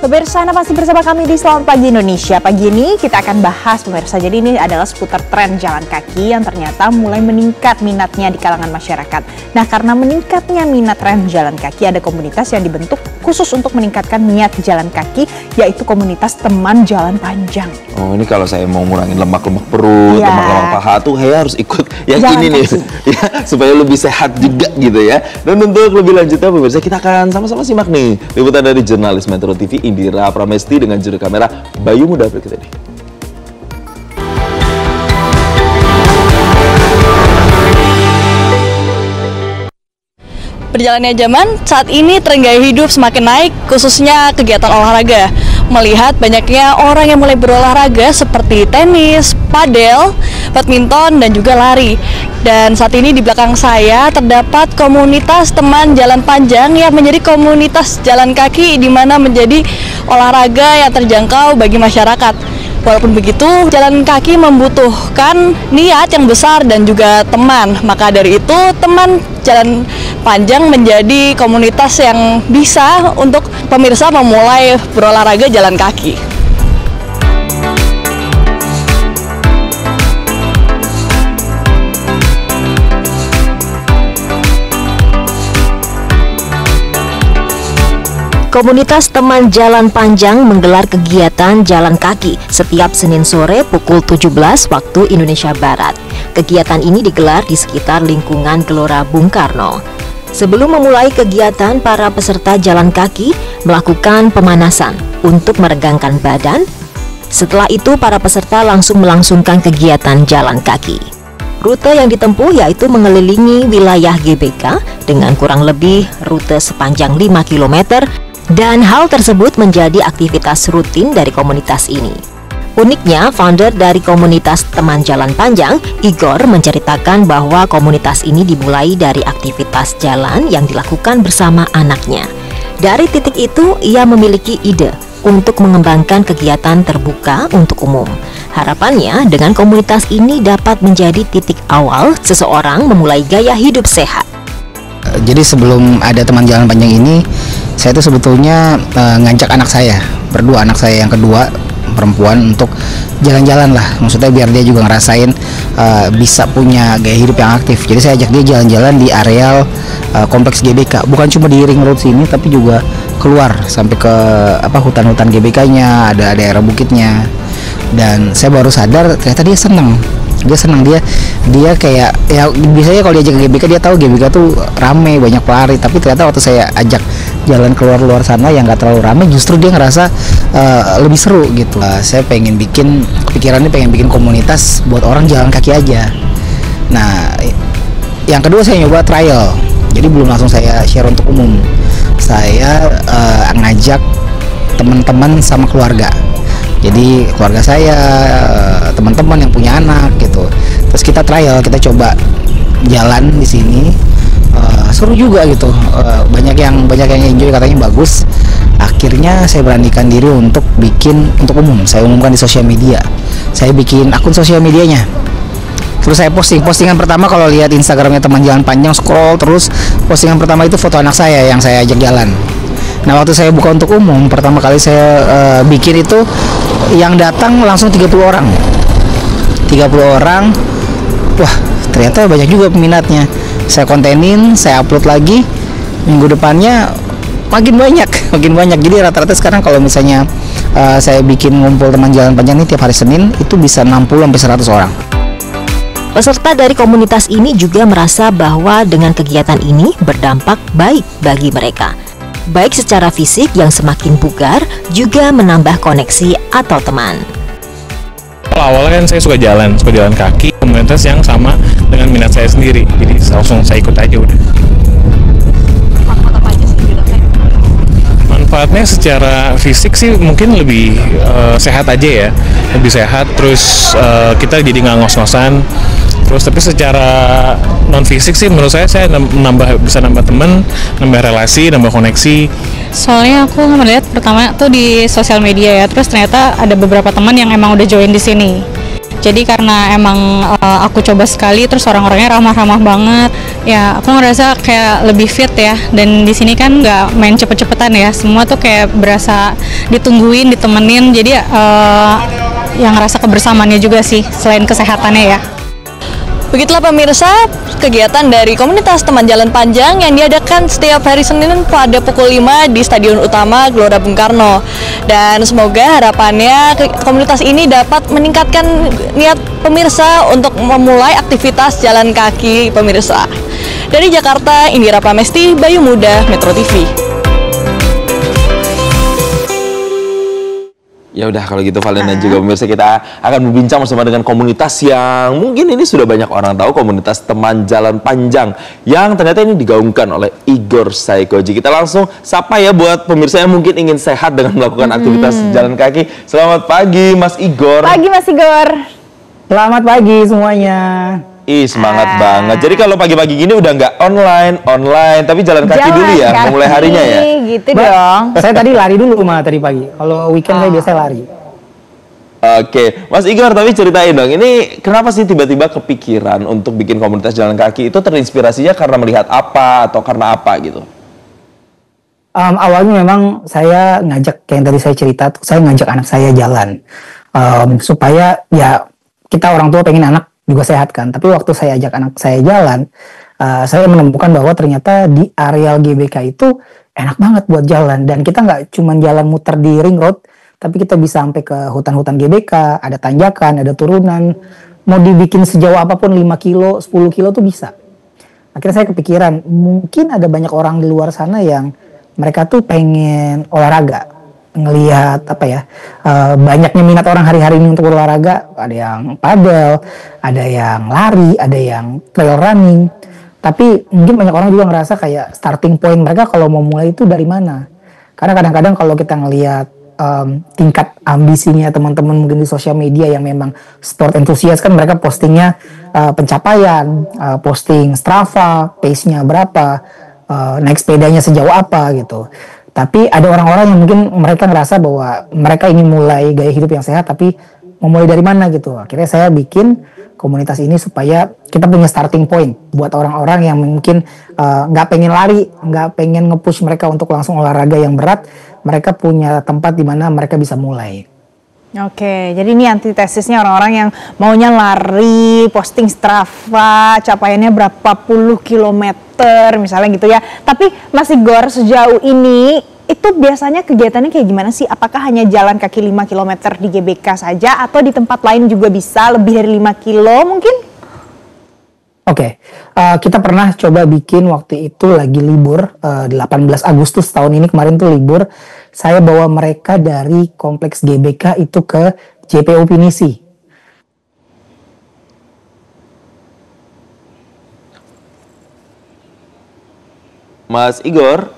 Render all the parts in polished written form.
Pemirsa, Anda masih bersama kami di Selamat Pagi Indonesia. Pagi ini kita akan bahas, pemirsa, jadi ini adalah seputar tren jalan kaki yang ternyata mulai meningkat minatnya di kalangan masyarakat. Nah, karena meningkatnya minat tren jalan kaki, ada komunitas yang dibentuk khusus untuk meningkatkan minat jalan kaki, yaitu komunitas teman jalan panjang. Oh, ini kalau saya mau ngurangin lemak-lemak perut, lemak-lemak paha tuh saya harus ikut yang jalan ini nih, ya, supaya lebih sehat juga gitu ya. Dan untuk lebih lanjutnya, pemirsa, kita akan sama-sama simak nih liputan dari jurnalis Metro TV Indira Pramesti dengan juru kamera Bayu Muda berikut ini. Berjalannya zaman, saat ini tren gaya hidup semakin naik, khususnya kegiatan olahraga. Melihat banyaknya orang yang mulai berolahraga seperti tenis, padel, badminton, dan juga lari. Dan saat ini di belakang saya terdapat komunitas teman jalan panjang yang menjadi komunitas jalan kaki di mana menjadi olahraga yang terjangkau bagi masyarakat. Walaupun begitu, jalan kaki membutuhkan niat yang besar dan juga teman. Maka dari itu, teman jalan panjang menjadi komunitas yang bisa untuk pemirsa memulai berolahraga jalan kaki. Komunitas teman jalan panjang menggelar kegiatan jalan kaki setiap Senin sore pukul 17 waktu Indonesia Barat. Kegiatan ini digelar di sekitar lingkungan Gelora Bung Karno. Sebelum memulai kegiatan, para peserta jalan kaki melakukan pemanasan untuk meregangkan badan. Setelah itu, para peserta langsung melangsungkan kegiatan jalan kaki. Rute yang ditempuh yaitu mengelilingi wilayah GBK dengan kurang lebih rute sepanjang 5 km. Dan hal tersebut menjadi aktivitas rutin dari komunitas ini. Uniknya, founder dari komunitas teman jalan panjang, Igor, menceritakan bahwa komunitas ini dimulai dari aktivitas jalan yang dilakukan bersama anaknya. Dari titik itu, ia memiliki ide untuk mengembangkan kegiatan terbuka untuk umum. Harapannya, dengan komunitas ini dapat menjadi titik awal seseorang memulai gaya hidup sehat. Jadi sebelum ada teman jalan panjang ini, saya tuh sebetulnya ngajak anak saya, berdua anak saya yang kedua perempuan untuk jalan-jalan lah. Maksudnya biar dia juga ngerasain bisa punya gaya hidup yang aktif. Jadi saya ajak dia jalan-jalan di areal kompleks GBK. Bukan cuma di ring road sini, tapi juga keluar sampai ke hutan-hutan GBK-nya, ada daerah bukitnya. Dan saya baru sadar ternyata dia senang. Dia kayak, ya biasanya kalau diajak ke GBK dia tahu GBK tuh rame, banyak pelari, tapi ternyata waktu saya ajak jalan keluar sana yang nggak terlalu rame, justru dia ngerasa lebih seru gitu. Saya pengen bikin komunitas buat orang jalan kaki aja. Nah, yang kedua saya nyoba trial, jadi belum langsung saya share untuk umum. Saya ngajak teman-teman sama keluarga. Jadi keluarga saya, teman-teman yang punya anak gitu. Terus kita trial, kita coba jalan di sini. Seru juga gitu. Banyak yang enjoy, katanya bagus. Akhirnya saya beranikan diri untuk bikin untuk umum. Saya umumkan di sosial media. Saya bikin akun sosial medianya. Terus saya postingan pertama, kalau lihat Instagramnya teman jalan panjang, scroll terus, postingan pertama itu foto anak saya yang saya ajak jalan. Nah, waktu saya buka untuk umum, pertama kali saya bikin itu, yang datang langsung 30 orang. 30 orang, wah ternyata banyak juga peminatnya. Saya kontenin, saya upload lagi, minggu depannya makin banyak. Jadi rata-rata sekarang kalau misalnya saya bikin ngumpul teman jalan panjang ini tiap hari Senin, itu bisa 60-100 orang. Peserta dari komunitas ini juga merasa bahwa dengan kegiatan ini berdampak baik bagi mereka. Baik secara fisik yang semakin bugar, juga menambah koneksi atau teman. Awalnya kan saya suka jalan kaki, komunitas yang sama dengan minat saya sendiri, jadi langsung saya ikut aja udah. Manfaat apa aja sih dirasain? Manfaatnya secara fisik sih mungkin lebih sehat aja ya, lebih sehat, terus kita jadi nggak ngos-ngosan. Terus tapi secara non fisik sih menurut saya bisa nambah teman, nambah relasi, nambah koneksi. Soalnya aku melihat pertama tuh di sosial media ya, terus ternyata ada beberapa teman yang emang udah join di sini. Jadi karena emang aku coba sekali, terus orang-orangnya ramah-ramah banget, ya aku ngerasa kayak lebih fit ya. Dan di sini kan nggak main cepet-cepetan ya, semua tuh kayak berasa ditungguin, ditemenin. Jadi yang ngerasa kebersamaannya juga sih selain kesehatannya ya. Begitulah pemirsa, kegiatan dari komunitas teman jalan panjang yang diadakan setiap hari Senin pada pukul 5 di Stadion Utama Gelora Bung Karno. Dan semoga harapannya komunitas ini dapat meningkatkan niat pemirsa untuk memulai aktivitas jalan kaki pemirsa. Dari Jakarta, Indira Pramesti, Bayu Muda, Metro TV. Ya udah kalau gitu Valen dan juga pemirsa, kita akan berbincang bersama dengan komunitas yang mungkin ini sudah banyak orang tahu, komunitas teman jalan panjang yang ternyata ini digaungkan oleh Igor Saikoji. Kita langsung sapa ya buat pemirsa yang mungkin ingin sehat dengan melakukan aktivitas jalan kaki. Selamat pagi Mas Igor. Pagi Mas Igor. Selamat pagi semuanya. Ih, semangat banget. Jadi kalau pagi-pagi gini udah nggak online, tapi jalan kaki dulu ya, memulai harinya ya. Gitu dong. Saya tadi lari dulu mah tadi pagi. Kalau weekend saya biasa lari. Oke, Mas Igor, tapi ceritain dong, ini kenapa sih tiba-tiba kepikiran untuk bikin komunitas jalan kaki? Itu terinspirasinya karena melihat apa atau karena apa gitu? Awalnya memang saya ngajak, kayak yang tadi saya cerita, saya ngajak anak saya jalan. Supaya ya kita orang tua pengen anak juga sehat kan. Tapi waktu saya ajak anak saya jalan, saya menemukan bahwa ternyata di areal GBK itu enak banget buat jalan. Dan kita nggak cuma jalan muter di ring road, tapi kita bisa sampai ke hutan-hutan GBK, ada tanjakan, ada turunan. Mau dibikin sejauh apapun 5 kilo, 10 kilo tuh bisa. Akhirnya saya kepikiran, mungkin ada banyak orang di luar sana yang mereka tuh pengen olahraga. Ngelihat banyaknya minat orang hari-hari ini untuk berolahraga, ada yang padel, ada yang lari, ada yang trail running. Tapi mungkin banyak orang juga ngerasa kayak starting point mereka kalau mau mulai itu dari mana. Karena kadang-kadang kalau kita ngelihat tingkat ambisinya teman-teman mungkin di sosial media yang memang sport enthusiast kan, mereka postingnya pencapaian, posting Strava, pace-nya berapa, naik sepedanya sejauh apa gitu. Tapi ada orang-orang yang mungkin mereka ngerasa bahwa mereka ingin mulai gaya hidup yang sehat, tapi mau mulai dari mana gitu. Akhirnya saya bikin komunitas ini supaya kita punya starting point buat orang-orang yang mungkin nggak pengen lari, nggak pengen nge-push mereka untuk langsung olahraga yang berat. Mereka punya tempat di mana mereka bisa mulai. Oke, jadi ini antitesisnya orang-orang yang maunya lari, posting Strava, capaiannya berapa puluh kilometer misalnya gitu ya. Tapi Mas Igor, sejauh ini itu biasanya kegiatannya kayak gimana sih? Apakah hanya jalan kaki 5 km di GBK saja atau di tempat lain juga bisa lebih dari 5 kilo mungkin? Oke, kita pernah coba bikin waktu itu lagi libur, 18 Agustus tahun ini kemarin tuh libur. Saya bawa mereka dari kompleks GBK itu ke JPO Pinisi. Mas Igor,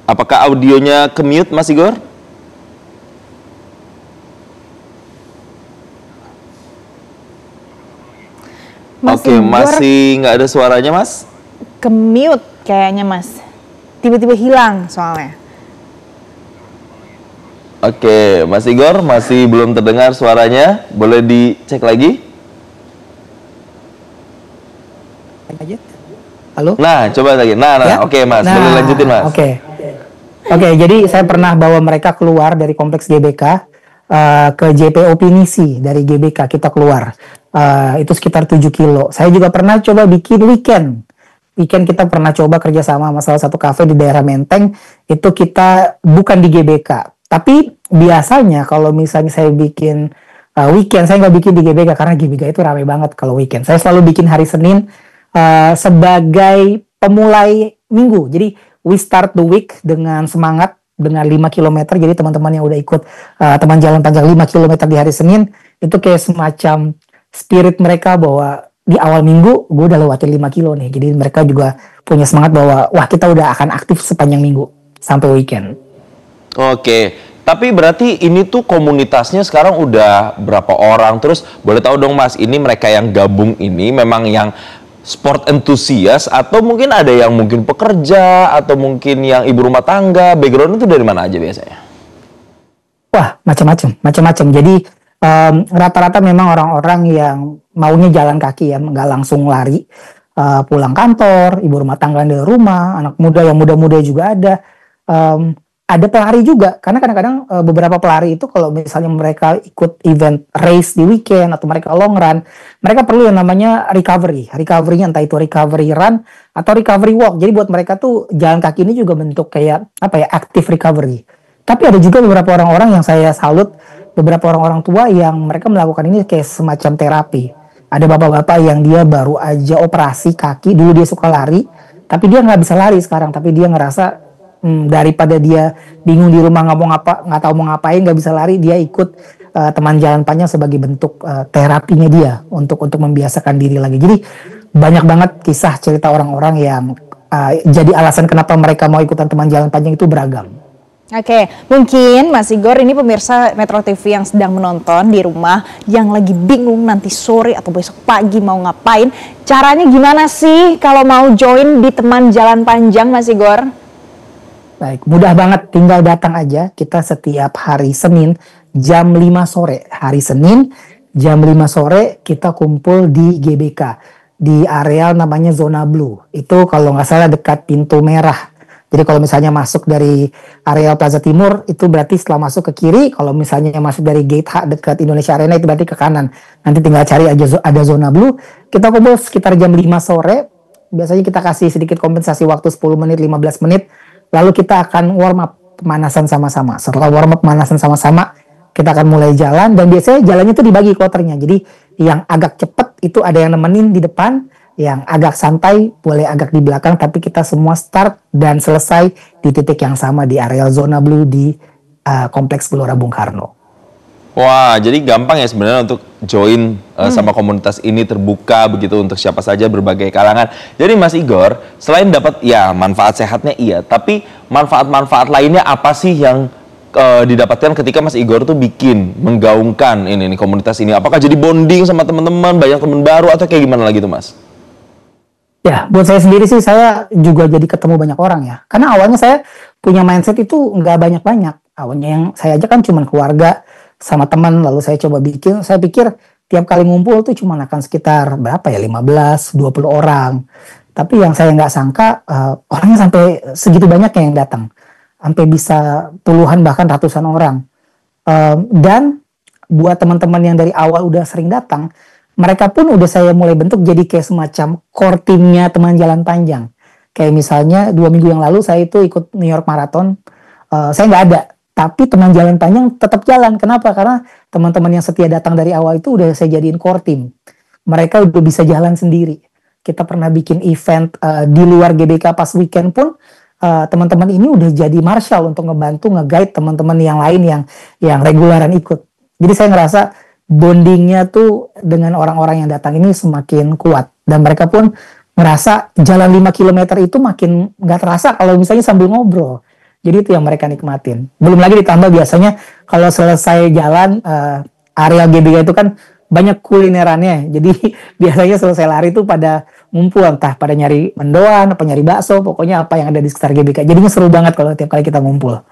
apakah audionya ke-mute Mas Igor? Oke, masih nggak ada suaranya Mas? Ke-mute kayaknya Mas. Tiba-tiba hilang soalnya. Oke, Mas Igor masih belum terdengar suaranya. Boleh dicek lagi? Halo? Nah, coba lagi. Ya? Oke Mas, boleh lanjutin Mas. Oke, jadi saya pernah bawa mereka keluar dari kompleks GBK ke JPO Pinisi. Dari GBK kita keluar. Itu sekitar 7 kilo. Saya juga pernah coba bikin weekend. Weekend kita pernah coba kerjasama sama salah satu kafe di daerah Menteng. Itu kita bukan di GBK. Tapi biasanya kalau misalnya saya bikin weekend, saya nggak bikin di GBK karena GBK itu ramai banget kalau weekend. Saya selalu bikin hari Senin sebagai pemulai minggu. Jadi we start the week dengan semangat, dengan 5 km. Jadi teman-teman yang udah ikut teman jalan panjang 5 km di hari Senin, itu kayak semacam spirit mereka bahwa di awal minggu gue udah lewatin 5 kilo nih. Jadi mereka juga punya semangat bahwa wah kita udah akan aktif sepanjang minggu sampai weekend. Oke, tapi berarti ini tuh komunitasnya sekarang udah berapa orang? Terus boleh tahu dong Mas, ini mereka yang gabung ini memang yang sport enthusiast atau mungkin ada yang mungkin pekerja atau mungkin yang ibu rumah tangga? Background itu dari mana aja biasanya? Wah, macam-macam. Jadi rata-rata memang orang-orang yang maunya jalan kaki ya, nggak langsung lari. Pulang kantor, ibu rumah tangga dari rumah, anak muda yang muda-muda juga ada. ada pelari juga, karena kadang-kadang beberapa pelari itu kalau misalnya mereka ikut event race di weekend atau mereka long run, mereka perlu yang namanya recovery-nya entah itu recovery run atau recovery walk. Jadi buat mereka tuh jalan kaki ini juga bentuk kayak apa ya, active recovery. Tapi ada juga beberapa orang-orang yang saya salut, beberapa orang-orang tua yang mereka melakukan ini kayak semacam terapi. Ada bapak-bapak yang dia baru aja operasi kaki, dulu dia suka lari, tapi dia nggak bisa lari sekarang, tapi dia ngerasa daripada dia bingung di rumah nggak tahu mau ngapain, nggak bisa lari, dia ikut teman jalan panjang sebagai bentuk terapinya dia untuk membiasakan diri lagi. Jadi banyak banget kisah cerita orang-orang yang jadi alasan kenapa mereka mau ikutan teman jalan panjang itu beragam. Oke, mungkin Mas Igor ini pemirsa Metro TV yang sedang menonton di rumah yang lagi bingung nanti sore atau besok pagi mau ngapain. Caranya gimana sih kalau mau join di teman jalan panjang, Mas Igor? Baik, mudah banget, tinggal datang aja. Kita setiap hari Senin jam 5 sore. Hari Senin jam 5 sore kita kumpul di GBK. Di areal namanya Zona Blue. Itu kalau nggak salah dekat pintu merah. Jadi kalau misalnya masuk dari areal Plaza Timur, itu berarti setelah masuk ke kiri. Kalau misalnya masuk dari gate H dekat Indonesia Arena, itu berarti ke kanan. Nanti tinggal cari aja ada Zona Blue. Kita kumpul sekitar jam 5 sore. Biasanya kita kasih sedikit kompensasi waktu 10 menit, 15 menit. Lalu kita akan warm up pemanasan sama-sama. Setelah warm up pemanasan sama-sama, kita akan mulai jalan. Dan biasanya jalannya itu dibagi kloternya. Jadi yang agak cepat itu ada yang nemenin di depan. Yang agak santai boleh agak di belakang. Tapi kita semua start dan selesai di titik yang sama di areal Zona Blue di Kompleks Gelora Bung Karno. Wah, jadi gampang ya sebenarnya untuk join sama komunitas ini, terbuka begitu untuk siapa saja, berbagai kalangan. Jadi Mas Igor, selain dapat ya manfaat sehatnya iya, tapi manfaat-manfaat lainnya apa sih yang didapatkan ketika Mas Igor tuh bikin, menggaungkan ini komunitas ini? Apakah jadi bonding sama teman-teman, banyak teman baru atau kayak gimana lagi tuh Mas? Ya, buat saya sendiri sih saya juga jadi ketemu banyak orang ya. Karena awalnya saya punya mindset itu nggak banyak-banyak. Awalnya yang saya aja kan cuma keluarga sama teman, lalu saya coba bikin, saya pikir tiap kali ngumpul tuh cuma akan sekitar berapa ya, 15-20 orang. Tapi yang saya nggak sangka orangnya sampai segitu banyak yang datang, sampai bisa puluhan bahkan ratusan orang. Dan buat teman-teman yang dari awal udah sering datang, mereka pun udah saya mulai bentuk jadi kayak semacam core timnya teman jalan panjang. Kayak misalnya 2 minggu yang lalu saya itu ikut New York Marathon, saya nggak ada. Tapi teman jalan panjang tetap jalan. Kenapa? Karena teman-teman yang setia datang dari awal itu udah saya jadiin core team. Mereka udah bisa jalan sendiri. Kita pernah bikin event di luar GBK pas weekend pun teman-teman ini udah jadi marshal untuk ngebantu nge-guide teman-teman yang lain yang regularan ikut. Jadi saya ngerasa bondingnya tuh dengan orang-orang yang datang ini semakin kuat. Dan mereka pun ngerasa jalan 5 km itu makin nggak terasa kalau misalnya sambil ngobrol. Jadi itu yang mereka nikmatin. Belum lagi ditambah biasanya kalau selesai jalan area GBK itu kan banyak kulinerannya. Jadi biasanya selesai lari itu pada ngumpul, entah pada nyari mendoan, apa nyari bakso, pokoknya apa yang ada di sekitar GBK. Jadinya seru banget kalau tiap kali kita ngumpul.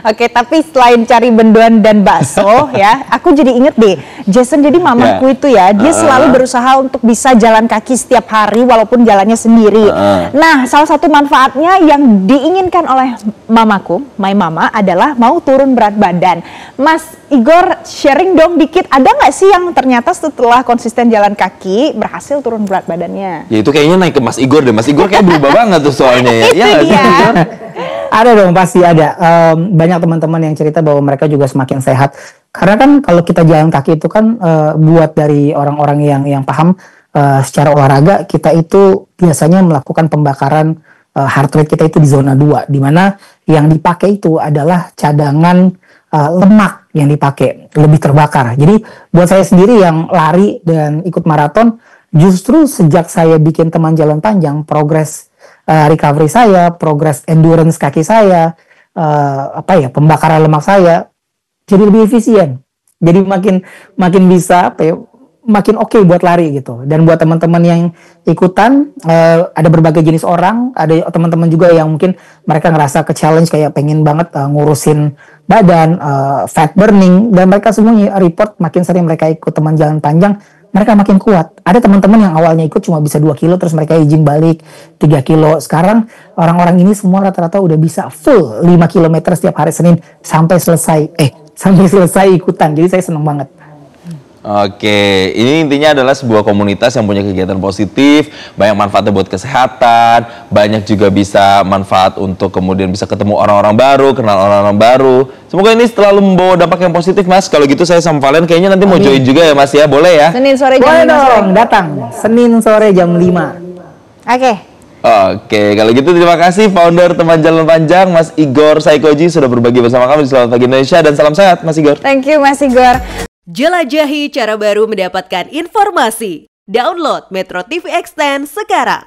Oke, tapi selain cari benduan dan bakso ya, aku jadi inget deh, Jason jadi mamaku itu ya, dia selalu berusaha untuk bisa jalan kaki setiap hari walaupun jalannya sendiri. Nah, salah satu manfaatnya yang diinginkan oleh mamaku, my mama, adalah mau turun berat badan. Mas Igor, sharing dong dikit, ada nggak sih yang ternyata setelah konsisten jalan kaki berhasil turun berat badannya? Ya itu kayaknya naik ke Mas Igor deh, Mas Igor kayak berubah banget tuh soalnya ya. Itu dia. Ada dong, pasti ada. Banyak teman-teman yang cerita bahwa mereka juga semakin sehat. Karena kan kalau kita jalan kaki itu kan buat dari orang-orang yang paham secara olahraga, kita itu biasanya melakukan pembakaran heart rate kita itu di zona 2, di mana yang dipakai itu adalah cadangan lemak yang dipakai, lebih terbakar. Jadi buat saya sendiri yang lari dan ikut maraton, justru sejak saya bikin teman jalan panjang, progres recovery saya, progres endurance kaki saya, pembakaran lemak saya jadi lebih efisien. Jadi makin bisa makin oke buat lari gitu. Dan buat teman-teman yang ikutan, ada berbagai jenis orang, ada teman-teman juga yang mungkin mereka ngerasa ke-challenge kayak pengen banget ngurusin badan, fat burning, dan mereka semuanya report makin sering mereka ikut teman jalan panjang, mereka makin kuat. Ada teman-teman yang awalnya ikut cuma bisa 2 kilo, terus mereka izin balik 3 kilo. Sekarang orang-orang ini semua rata-rata udah bisa full 5 km setiap hari Senin sampai selesai ikutan. Jadi saya senang banget. Oke, ini intinya adalah sebuah komunitas yang punya kegiatan positif, banyak manfaatnya buat kesehatan, banyak juga bisa manfaat untuk kemudian bisa ketemu orang-orang baru, kenal orang-orang baru. Semoga ini selalu membawa dampak yang positif, Mas. Kalau gitu saya sama Valen kayaknya nanti mau join juga ya, Mas ya, boleh ya? Senin sore jam 5 Boleh sore. dong, datang Senin sore jam 5. Oke. Oke, kalau gitu terima kasih founder Teman Jalan Panjang, Mas Igor Saikoji sudah berbagi bersama kami di Selamat Pagi Indonesia, dan salam sehat, Mas Igor. Thank you, Mas Igor. Jelajahi cara baru mendapatkan informasi. Download Metro TV Extend sekarang.